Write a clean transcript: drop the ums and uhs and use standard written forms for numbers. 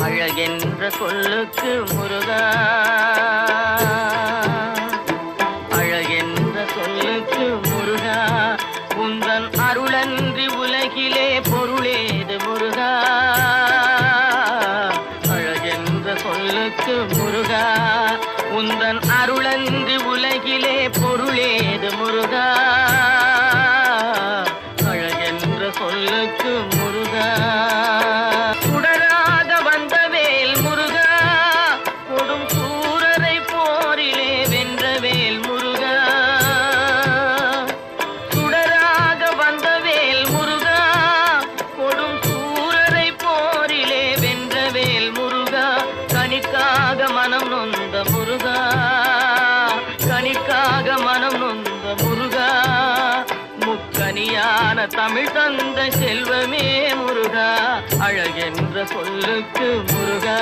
அழகென்ற சொல்லுக்கு முருகா, அழகென்ற சொல்லுக்கு முருகா, உந்தன் அருளன்றி உலகிலே பொருளேது முருகா. அழகென்ற சொல்லுக்கு முருகா, உந்தன் அருளன்றி உலகிலே பொருளேது முருகா. அழகென்ற சொல்லுக்கு முருகா. சுடராக வந்த வேல் முருகா, கொடும் சூரரை போரிலே வென்ற வேல் முருகா. சுடராக வந்த வேல் முருகா, கொடும் சூரரை போரிலே வென்ற வேல் முருகா. கனிக்காக மனம் நொந்த முருகா, கனிக்காக மனம் நொந்த முருகா. முக்கனியான தமிழ் தந்த செல்வமே முருகா, அழகென்ற சொல்லுக்கு முருகா.